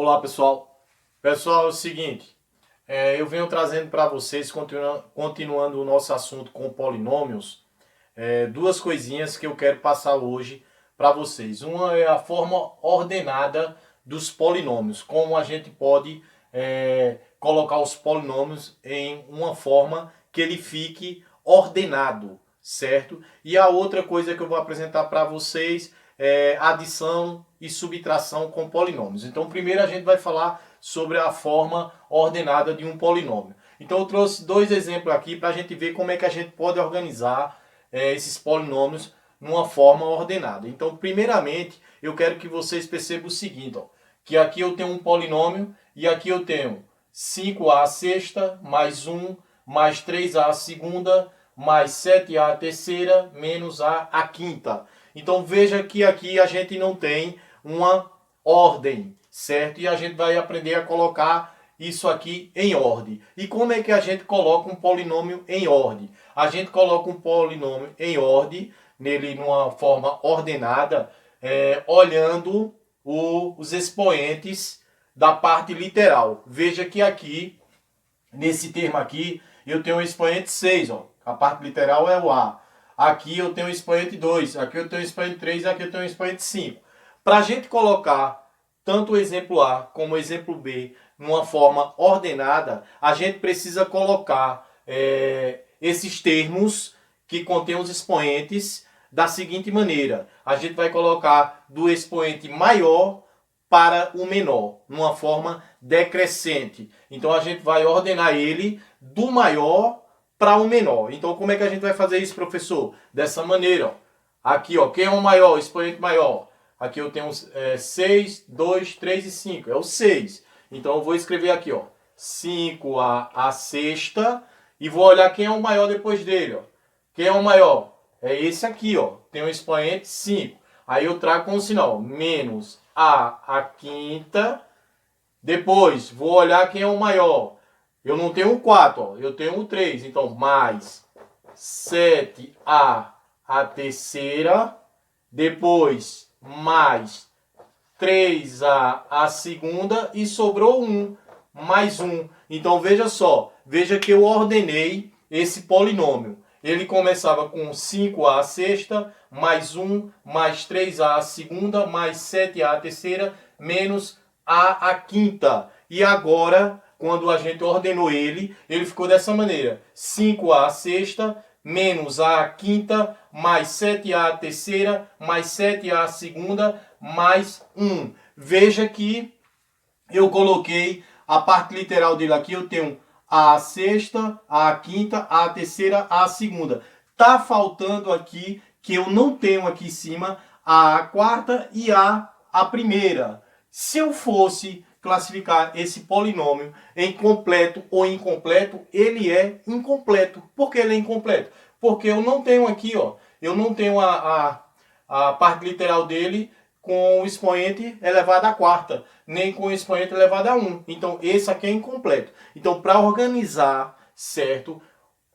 Olá pessoal, é o seguinte, eu venho trazendo para vocês, continuando o nosso assunto com polinômios, duas coisinhas que eu quero passar hoje para vocês. Uma é a forma ordenada dos polinômios, como a gente pode colocar os polinômios em uma forma que ele fique ordenado, certo? E a outra coisa que eu vou apresentar para vocês adição e subtração com polinômios. Então, primeiro a gente vai falar sobre a forma ordenada de um polinômio. Então, eu trouxe dois exemplos aqui para a gente ver como é que a gente pode organizar esses polinômios numa forma ordenada. Então, primeiramente, eu quero que vocês percebam o seguinte, ó, que aqui eu tenho um polinômio e aqui eu tenho 5a à sexta, mais 1, mais 3a à segunda, mais 7a à terceira, menos a à quinta. Então veja que aqui a gente não tem uma ordem, certo? E a gente vai aprender a colocar isso aqui em ordem. E como é que a gente coloca um polinômio em ordem? A gente coloca um polinômio em ordem, nele numa forma ordenada, olhando os expoentes da parte literal. Veja que aqui, nesse termo aqui, eu tenho o expoente 6, ó. A parte literal é o A. Aqui eu tenho o expoente 2, aqui eu tenho o expoente 3, aqui eu tenho o expoente 5. Para a gente colocar tanto o exemplo A como o exemplo B numa forma ordenada, a gente precisa colocar esses termos que contêm os expoentes da seguinte maneira. A gente vai colocar do expoente maior para o menor, numa forma decrescente. Então a gente vai ordenar ele do maior para o menor. Então como é que a gente vai fazer isso, professor? Dessa maneira, ó. Aqui, ó, quem é o maior, o expoente maior? Aqui eu tenho 6, 2, 3 e 5. É o 6. Então eu vou escrever aqui, ó, 5a à sexta e vou olhar quem é o maior depois dele, ó. Quem é o maior? É esse aqui, ó. Tem o expoente 5. Aí eu trago com o sinal menos a à quinta. Depois vou olhar quem é o maior. Eu não tenho o 4, ó, eu tenho o 3. Então, mais 7a à terceira. Depois, mais 3a à segunda. E sobrou 1, mais 1. Então, veja só. Veja que eu ordenei esse polinômio. Ele começava com 5a à sexta, mais 1, mais 3a à segunda, mais 7a à terceira, menos a à quinta. E agora, quando a gente ordenou ele ficou dessa maneira. 5a à sexta, menos a à quinta, mais 7a à terceira, mais 7a à segunda, mais 1. Veja que eu coloquei a parte literal dele aqui, eu tenho a à sexta, a à quinta, a à terceira, a à segunda. Tá faltando aqui que eu não tenho aqui em cima a à quarta e a à primeira. Se eu fosse classificar esse polinômio em completo ou incompleto, ele é incompleto. Por que ele é incompleto? Porque eu não tenho aqui, ó, eu não tenho a parte literal dele com o expoente elevado à quarta, nem com o expoente elevado a 1. Então, esse aqui é incompleto. Então, para organizar, certo,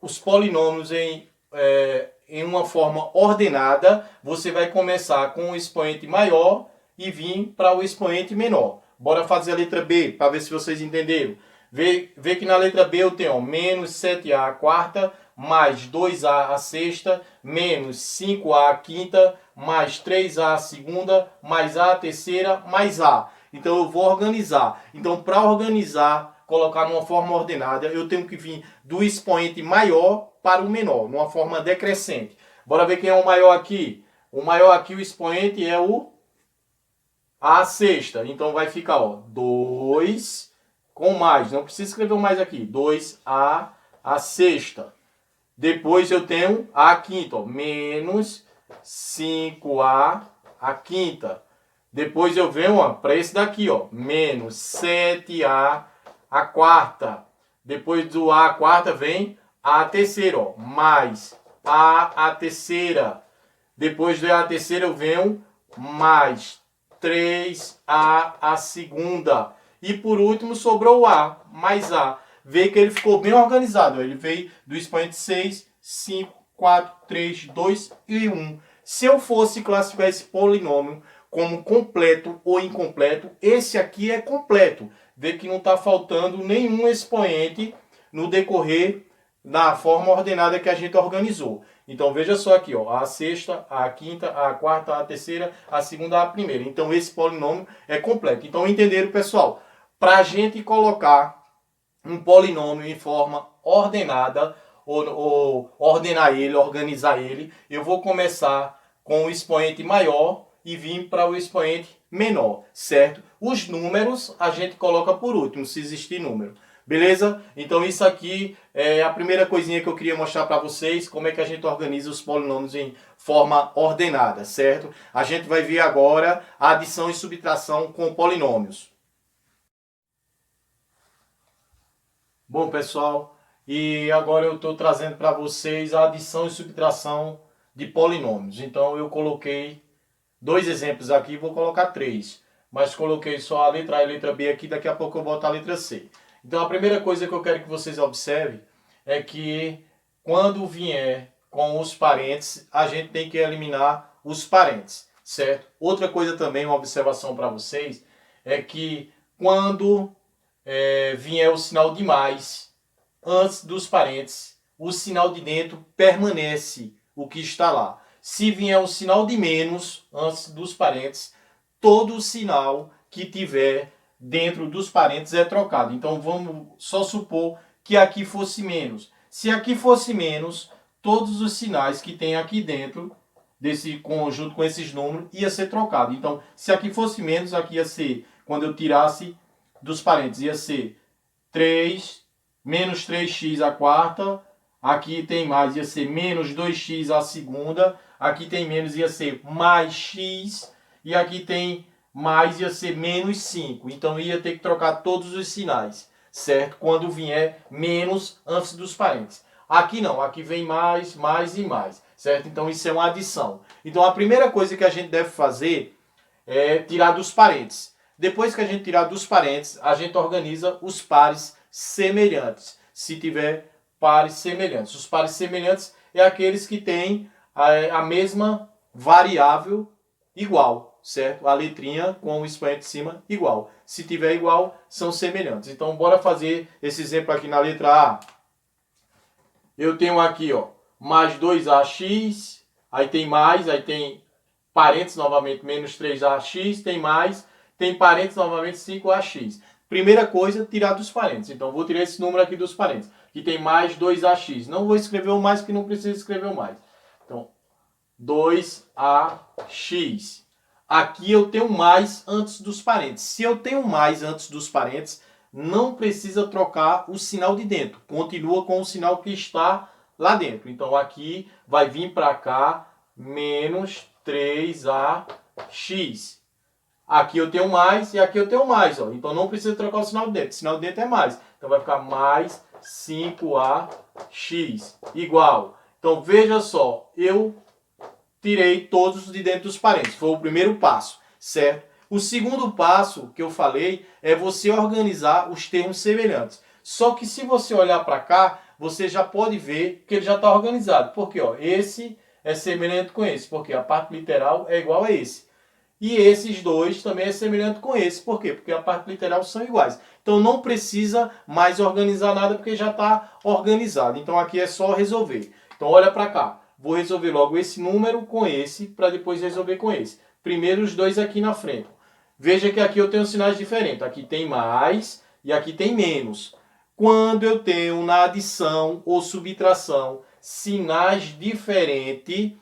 os polinômios em uma forma ordenada, você vai começar com o expoente maior e vir para o expoente menor. Bora fazer a letra B, para ver se vocês entenderam. Vê que na letra B eu tenho ó, menos 7a à quarta, mais 2a à sexta, menos 5a à quinta, mais 3a à segunda, mais a à terceira, mais a. Então eu vou organizar. Então para organizar, colocar numa forma ordenada, eu tenho que vir do expoente maior para o menor, numa forma decrescente. Bora ver quem é o maior aqui. O maior aqui, o expoente é o a à sexta. Então vai ficar, ó, 2 com mais. Não precisa escrever mais aqui. 2a à sexta. Depois eu tenho a à quinta, ó, menos 5a à quinta. Depois eu venho para esse daqui, ó, menos 7a à quarta. Depois do a à quarta vem a à terceira, ó, mais a à terceira. Depois do a à terceira eu venho mais 3a à segunda. E por último sobrou o a, mais a. Vê que ele ficou bem organizado. Ele veio do expoente 6, 5, 4, 3, 2 e 1. Se eu fosse classificar esse polinômio como completo ou incompleto. Esse aqui é completo. Vê que não está faltando nenhum expoente no decorrer da forma ordenada que a gente organizou. Então veja só aqui, ó, a sexta, a quinta, a quarta, a terceira, a segunda, a primeira. Então esse polinômio é completo. Então entenderam, pessoal? Para a gente colocar um polinômio em forma ordenada, ou ordenar ele, organizar ele, eu vou começar com o expoente maior e vir para o expoente menor, certo? Os números a gente coloca por último, se existir número. Beleza? Então isso aqui é a primeira coisinha que eu queria mostrar para vocês, como é que a gente organiza os polinômios em forma ordenada, certo? A gente vai ver agora a adição e subtração com polinômios. Bom, pessoal, e agora eu estou trazendo para vocês a adição e subtração de polinômios. Então eu coloquei 2 exemplos aqui, vou colocar 3. Mas coloquei só a letra A e a letra B aqui, daqui a pouco eu boto a letra C. Então a primeira coisa que eu quero que vocês observem é que quando vier com os parênteses, a gente tem que eliminar os parênteses, certo? Outra coisa também, uma observação para vocês, é que quando vier o sinal de mais antes dos parênteses, o sinal de dentro permanece o que está lá. Se vier o sinal de menos antes dos parênteses, todo o sinal que tiver dentro dos parênteses é trocado. Então vamos só supor que aqui fosse menos. Se aqui fosse menos, todos os sinais que tem aqui dentro desse conjunto com esses números ia ser trocado. Então se aqui fosse menos, aqui ia ser, quando eu tirasse dos parênteses, ia ser 3, menos 3x a quarta, aqui tem mais, ia ser menos 2x a segunda, aqui tem menos, ia ser mais x, e aqui tem mais, ia ser menos 5. Então ia ter que trocar todos os sinais, certo? Quando vier menos antes dos parênteses. Aqui não, aqui vem mais, mais e mais, certo? Então isso é uma adição. Então a primeira coisa que a gente deve fazer é tirar dos parênteses. Depois que a gente tirar dos parênteses, a gente organiza os pares semelhantes, se tiver pares semelhantes. Os pares semelhantes é aqueles que têm a mesma variável igual, certo? A letrinha com o expoente de cima igual. Se tiver igual, são semelhantes. Então, bora fazer esse exemplo aqui na letra A. Eu tenho aqui, ó, mais 2ax, aí tem mais, aí tem parênteses novamente, menos 3ax, tem mais, tem parênteses novamente 5ax. Primeira coisa, tirar dos parênteses. Então, vou tirar esse número aqui dos parênteses, que tem mais 2ax. Não vou escrever o mais, porque não precisa escrever o mais. Então, 2ax. Aqui eu tenho mais antes dos parênteses. Se eu tenho mais antes dos parênteses, não precisa trocar o sinal de dentro. Continua com o sinal que está lá dentro. Então, aqui vai vir para cá menos 3ax. Aqui eu tenho mais e aqui eu tenho mais, ó. Então não precisa trocar o sinal de dentro. O sinal de dentro é mais. Então vai ficar mais 5ax igual. Então veja só, eu tirei todos de dentro dos parênteses. Foi o primeiro passo, certo? O segundo passo que eu falei é você organizar os termos semelhantes. Só que se você olhar para cá, você já pode ver que ele já está organizado. Porque ó, esse é semelhante com esse, porque a parte literal é igual a esse. E esses dois também é semelhante com esse. Por quê? Porque a parte literal são iguais. Então não precisa mais organizar nada porque já está organizado. Então aqui é só resolver. Então olha para cá. Vou resolver logo esse número com esse para depois resolver com esse. Primeiro os dois aqui na frente. Veja que aqui eu tenho sinais diferentes. Aqui tem mais e aqui tem menos. Quando eu tenho na adição ou subtração sinais diferentes,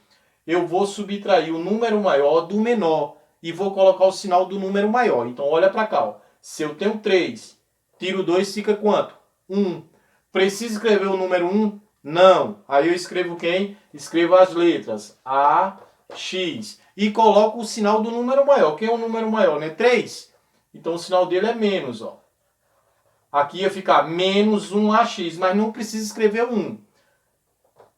eu vou subtrair o número maior do menor. E vou colocar o sinal do número maior. Então, olha para cá. Ó. Se eu tenho 3, tiro 2, fica quanto? 1. Preciso escrever o número 1? Não. Aí eu escrevo quem? Escrevo as letras A, X. E coloco o sinal do número maior. Quem é o número maior? Né? 3. Então, o sinal dele é menos. Ó. Aqui ia ficar menos 1ax. Mas não precisa escrever 1.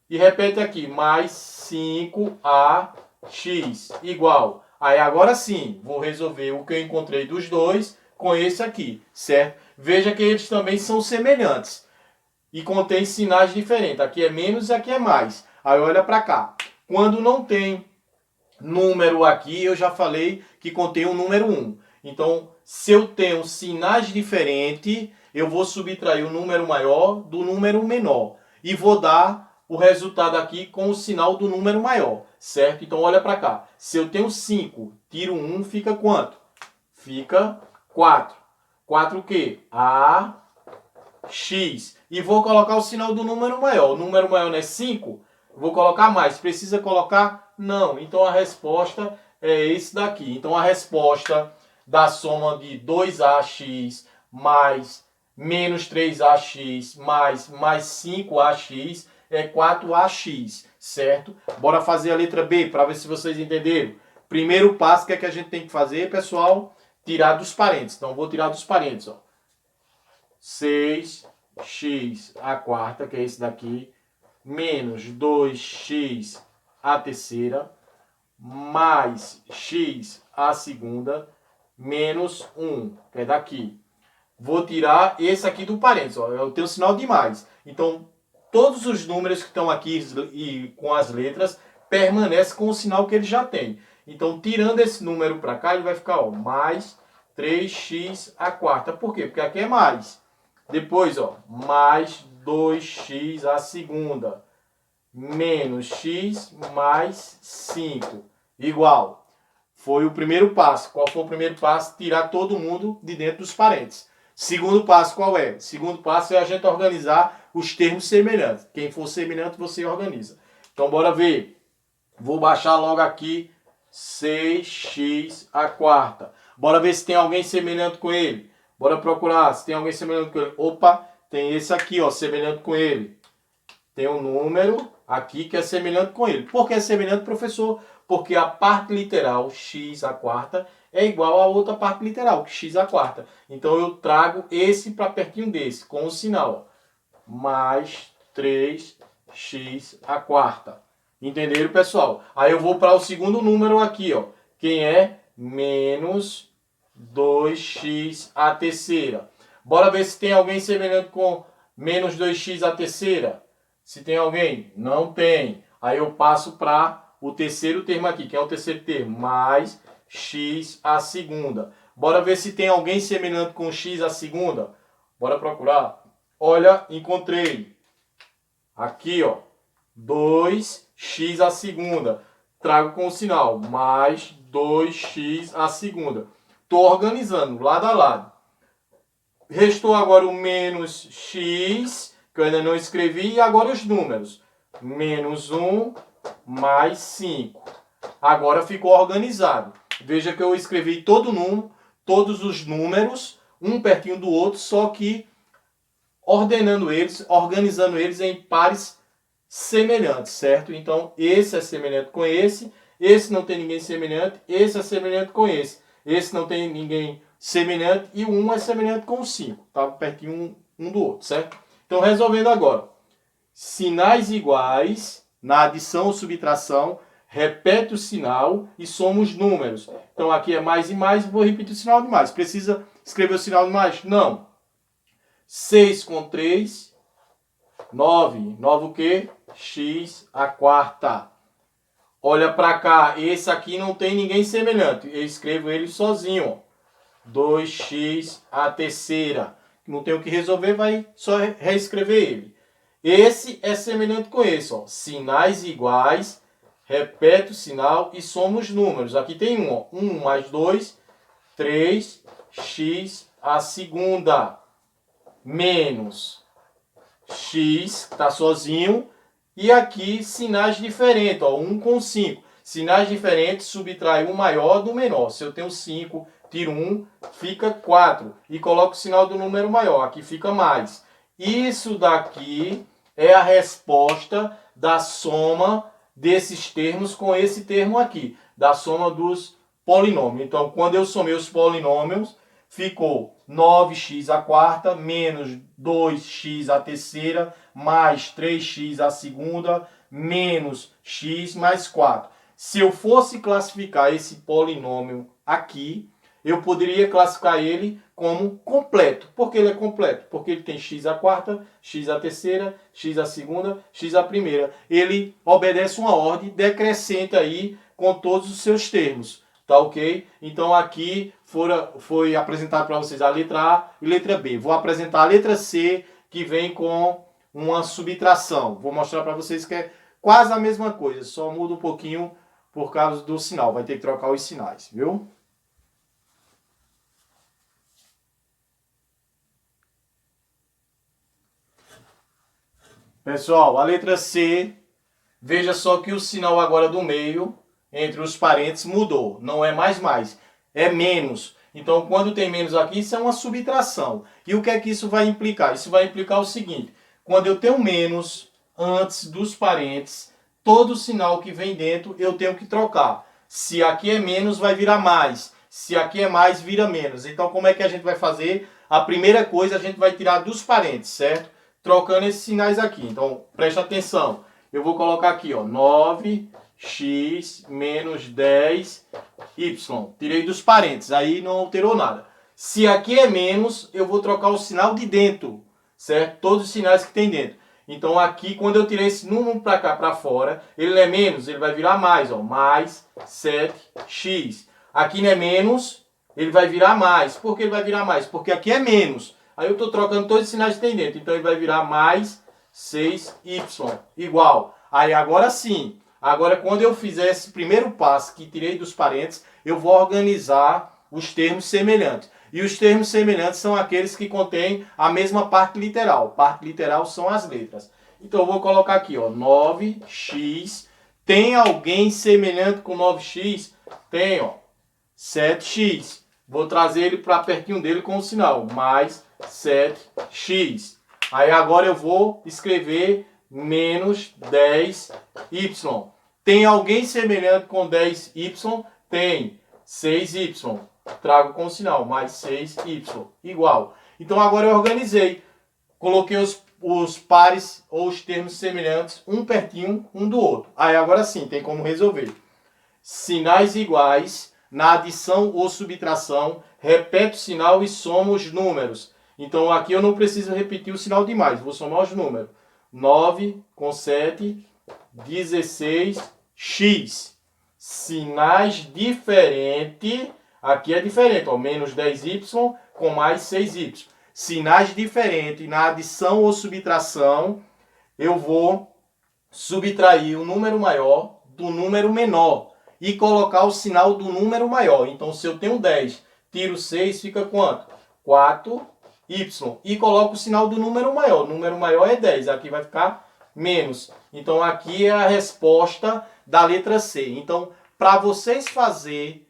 E repete aqui. Mais 5ax igual. Aí agora sim, vou resolver o que eu encontrei dos dois com esse aqui, certo? Veja que eles também são semelhantes e contêm sinais diferentes. Aqui é menos e aqui é mais. Aí olha para cá. Quando não tem número aqui, eu já falei que contém o número 1. Então, se eu tenho sinais diferentes, eu vou subtrair o número maior do número menor. E vou dar o resultado aqui com o sinal do número maior, certo? Então, olha para cá. Se eu tenho 5, tiro 1, fica quanto? Fica 4. 4 o quê? X. E vou colocar o sinal do número maior. O número maior não é 5? Vou colocar mais. Precisa colocar? Não. Então, a resposta é esse daqui. Então, a resposta da soma de 2ax mais menos 3ax mais 5ax é 4ax, certo? Bora fazer a letra B para ver se vocês entenderam. Primeiro passo, o que é que a gente tem que fazer, pessoal? Tirar dos parênteses. Então, vou tirar dos parênteses, ó. 6x a quarta, que é esse daqui, menos 2x a terceira, mais x a segunda, menos 1, que é daqui. Vou tirar esse aqui do parênteses, ó. Eu tenho sinal de mais. Então, todos os números que estão aqui e com as letras permanecem com o sinal que ele já tem. Então, tirando esse número para cá, ele vai ficar, ó, mais 3x a quarta. Por quê? Porque aqui é mais. Depois, ó, mais 2x a segunda, menos x mais 5, igual. Foi o primeiro passo. Qual foi o primeiro passo? Tirar todo mundo de dentro dos parênteses. Segundo passo, qual é? Segundo passo é a gente organizar os termos semelhantes. Quem for semelhante, você organiza. Então, bora ver. Vou baixar logo aqui 6x a quarta. Bora ver se tem alguém semelhante com ele. Bora procurar se tem alguém semelhante com ele. Opa, tem esse aqui, ó, semelhante com ele. Tem um número aqui que é semelhante com ele. Por que é semelhante, professor? Porque a parte literal, x a quarta, é igual a outra parte literal, que x a quarta. Então, eu trago esse para pertinho desse, com o sinal, ó, mais 3x a quarta. Entenderam, pessoal? Aí eu vou para o segundo número aqui, ó. Quem é? Menos 2x a terceira. Bora ver se tem alguém semelhante com menos 2x a terceira. Se tem alguém? Não tem. Aí eu passo para o terceiro termo aqui. Quem é o terceiro termo? Mais x a segunda. Bora ver se tem alguém semelhante com x a segunda. Bora procurar. Olha, encontrei. Aqui, ó. 2x a segunda. Trago com o sinal. Mais 2x a segunda. Estou organizando lado a lado. Restou agora o menos x, que eu ainda não escrevi, e agora os números. Menos 1 mais 5. Agora ficou organizado. Veja que eu escrevi todos os números, um pertinho do outro, só que ordenando eles, organizando eles em pares semelhantes, certo? Então, esse é semelhante com esse não tem ninguém semelhante, esse é semelhante com esse não tem ninguém semelhante e o 1 é semelhante com o 5. Tá pertinho um do outro, certo? Então, resolvendo agora. Sinais iguais, na adição ou subtração, repete o sinal e soma os números. Então, aqui é mais e mais, vou repetir o sinal de mais. Precisa escrever o sinal de mais? Não. 6 com 3, 9. 9 o quê? X a quarta. Olha para cá, esse aqui não tem ninguém semelhante. Eu escrevo ele sozinho, ó. 2x a terceira. Não tem o que resolver, vai só reescrever ele. Esse é semelhante com esse, ó. Sinais iguais, repete o sinal e soma os números. Aqui tem um, ó. 1 mais 2, 3x a segunda. Menos x, está sozinho. E aqui, sinais diferentes, ó, 1 com 5. Sinais diferentes, subtrai o maior do menor. Se eu tenho 5, tiro 1, fica 4. E coloco o sinal do número maior, aqui fica mais. Isso daqui é a resposta da soma desses termos com esse termo aqui. Da soma dos polinômios. Então, quando eu somei os polinômios, ficou 9x a quarta, menos 2x a terceira, mais 3x a segunda, menos x mais 4. Se eu fosse classificar esse polinômio aqui, eu poderia classificar ele como completo. Por que ele é completo? Porque ele tem x a quarta, x a terceira, x a segunda, x a primeira. Ele obedece uma ordem decrescente aí com todos os seus termos, tá ok? Então aqui foi apresentado para vocês a letra A e letra B. Vou apresentar a letra C, que vem com uma subtração. Vou mostrar para vocês que é quase a mesma coisa, só muda um pouquinho por causa do sinal. Vai ter que trocar os sinais, viu? Pessoal, a letra C, veja só que o sinal agora do meio, entre os parênteses, mudou. Não é mais, é menos. Então, quando tem menos aqui, isso é uma subtração. E o que é que isso vai implicar? Isso vai implicar o seguinte: quando eu tenho menos antes dos parênteses, todo sinal que vem dentro eu tenho que trocar. Se aqui é menos, vai virar mais. Se aqui é mais, vira menos. Então, como é que a gente vai fazer? A primeira coisa, a gente vai tirar dos parênteses, certo? Trocando esses sinais aqui. Então, presta atenção. Eu vou colocar aqui, ó, 9x menos 10y. Tirei dos parênteses, aí não alterou nada. Se aqui é menos, eu vou trocar o sinal de dentro, certo? Todos os sinais que tem dentro. Então, aqui, quando eu tirei esse número para cá, para fora, ele é menos, ele vai virar mais, ó, mais 7x. Aqui não é menos, ele vai virar mais. Por que ele vai virar mais? Porque aqui é menos. Aí eu estou trocando todos os sinais que tem dentro. Então, ele vai virar mais 6y, igual. Aí, agora sim. Agora, quando eu fizer esse primeiro passo que tirei dos parênteses, eu vou organizar os termos semelhantes. E os termos semelhantes são aqueles que contêm a mesma parte literal. Parte literal são as letras. Então, eu vou colocar aqui, ó, 9x. Tem alguém semelhante com 9x? Tem, ó, 7x. Vou trazer ele para pertinho dele com o sinal, mais 7x. Aí agora eu vou escrever menos 10y. Tem alguém semelhante com 10y? Tem 6y. Trago com o sinal, mais 6y, igual. Então agora eu organizei. Coloquei os pares ou os termos semelhantes, um pertinho um do outro. Aí agora sim, tem como resolver. Sinais iguais, na adição ou subtração, repete o sinal e soma os números. Então aqui eu não preciso repetir o sinal de mais, vou somar os números. 9 com 7, 16x. Sinais diferentes, aqui é diferente, ó, menos 10y com mais 6y. Sinais diferentes, na adição ou subtração, eu vou subtrair o número maior do número menor e colocar o sinal do número maior. Então, se eu tenho 10, tiro 6, fica quanto? 4y. E coloco o sinal do número maior. O número maior é 10, aqui vai ficar menos. Então, aqui é a resposta da letra C. Então, para vocês fazerem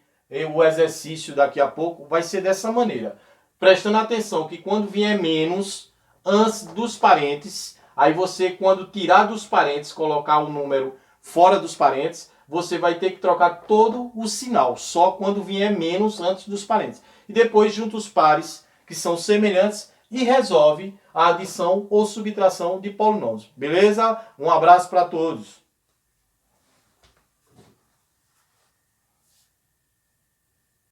o exercício daqui a pouco, vai ser dessa maneira. Prestando atenção que quando vier menos, antes dos parênteses, aí você, quando tirar dos parênteses, colocar o número fora dos parênteses, você vai ter que trocar todo o sinal, só quando vier menos antes dos parênteses. E depois junta os pares que são semelhantes e resolve a adição ou subtração de polinômios. Beleza? Um abraço para todos.